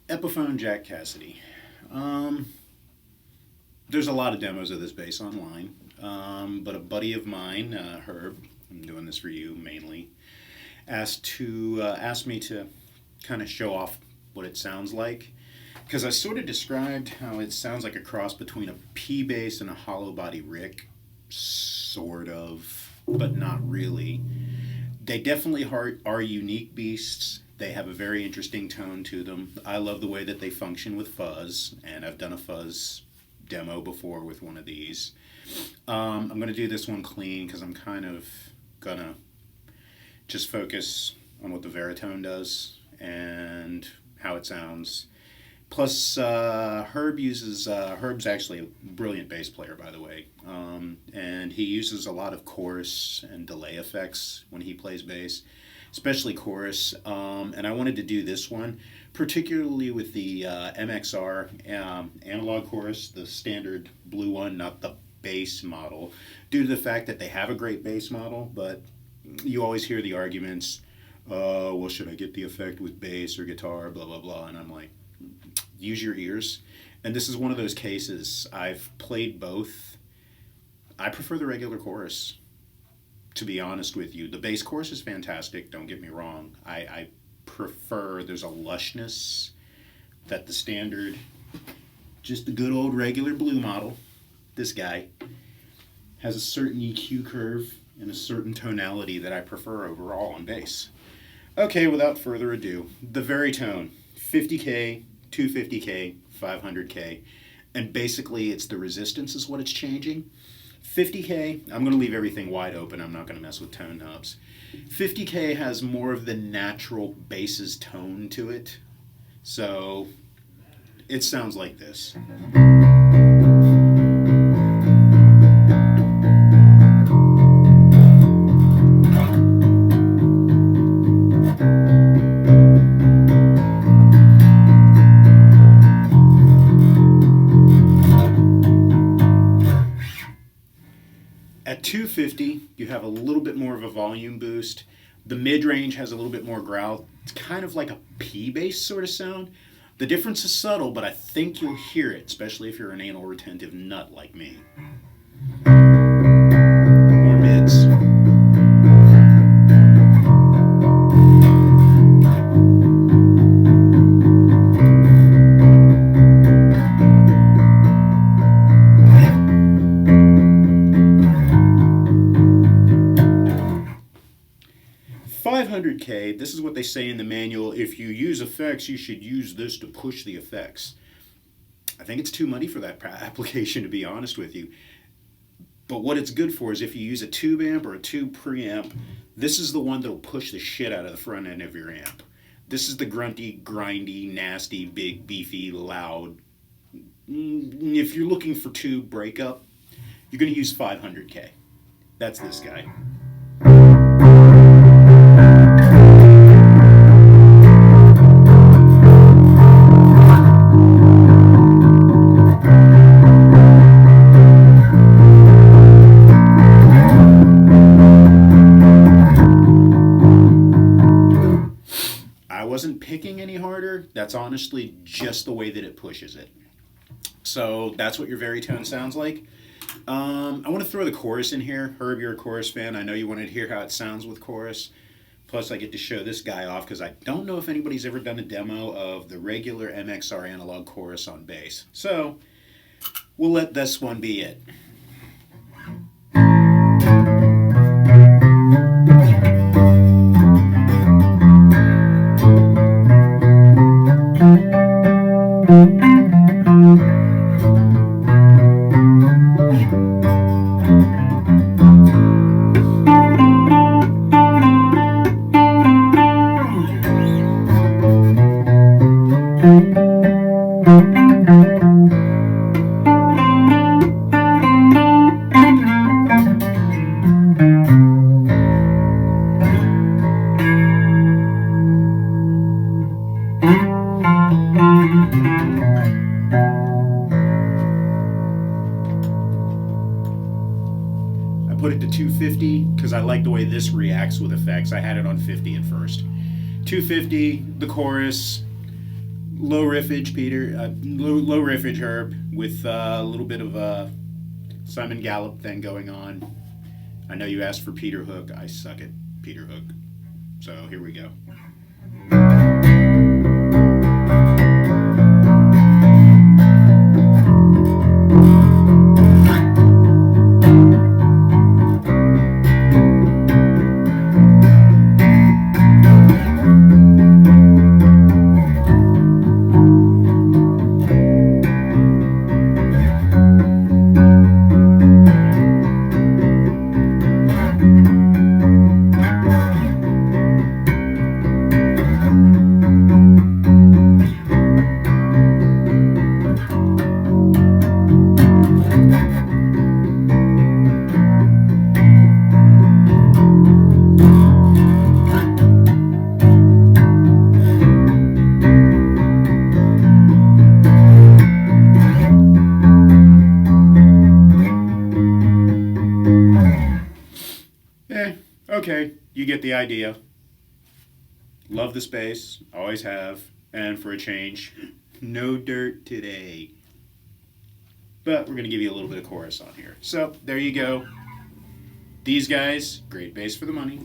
Epiphone Jack Casady. Um, there's a lot of demos of this bass online, but a buddy of mine, Herb, I'm doing this for you mainly, asked me to kind of show off what it sounds like because I sort of described how it sounds like a cross between a P bass and a hollow body Rick, sort of, but not really. They definitely are unique beasts. They have a very interesting tone to them. I love the way that they function with fuzz, and I've done a fuzz demo before with one of these. I'm going to do this one clean because I'm kind of going to just focus on what the Varitone does and how it sounds. Plus, Herb's actually a brilliant bass player, by the way, and he uses a lot of chorus and delay effects when he plays bass, especially chorus. And I wanted to do this one, particularly with the MXR Analog Chorus, the standard blue one, not the bass model, due to the fact that they have a great bass model, but you always hear the arguments, well, should I get the effect with bass or guitar, blah, blah, blah, and I'm like, use your ears. And this is one of those cases. I've played both. I prefer the regular chorus, to be honest with you. The bass chorus is fantastic, don't get me wrong. I prefer, there's a lushness that the standard, just the good old regular blue model, this guy, has a certain EQ curve and a certain tonality that I prefer overall on bass. Okay, without further ado, the Varitone, 50K, 250K, 500K, and basically it's the resistance is what it's changing. 50K, I'm going to leave everything wide open, I'm not going to mess with tone knobs. 50K has more of the natural bass's tone to it, so it sounds like this. At 250, you have a little bit more of a volume boost. The mid-range has a little bit more growl. It's kind of like a P-bass sort of sound. The difference is subtle, but I think you'll hear it, especially if you're an anal retentive nut like me. More mids. 500K, this is what they say in the manual. If you use effects, you should use this to push the effects. I think it's too muddy for that application, to be honest with you. But what it's good for is if you use a tube amp or a tube preamp, this is the one that'll push the shit out of the front end of your amp. This is the grunty, grindy, nasty, big, beefy, loud. If you're looking for tube breakup, you're going to use 500K. That's this guy. I wasn't picking any harder. That's honestly just the way that it pushes it. So that's what your Varitone sounds like. I want to throw the chorus in here. Herb, you're a chorus fan. I know you wanted to hear how it sounds with chorus. Plus, I get to show this guy off because I don't know if anybody's ever done a demo of the regular MXR Analog Chorus on bass. So we'll let this one be it. Put it to 250 because I like the way this reacts with effects. I had it on 50 at first. 250, the chorus, low riffage, Peter. Low riffage, Herb, with a little bit of a Simon Gallup thing going on. I know you asked for Peter Hook. I suck at Peter Hook. So here we go. Okay, you get the idea. Love the space, always have, and for a change, no dirt today. But we're going to give you a little bit of chorus on here. So, there you go. These guys, great bass for the money.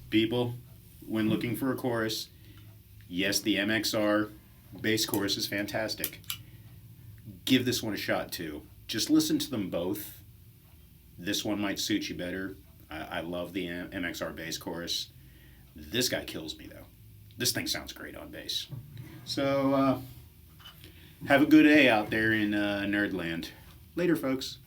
People, when looking for a chorus, yes, the MXR bass chorus is fantastic. Give this one a shot too. Just listen to them both. This one might suit you better. I love the MXR bass chorus. This guy kills me, though. This thing sounds great on bass. So, have a good day out there in Nerdland. Later, folks.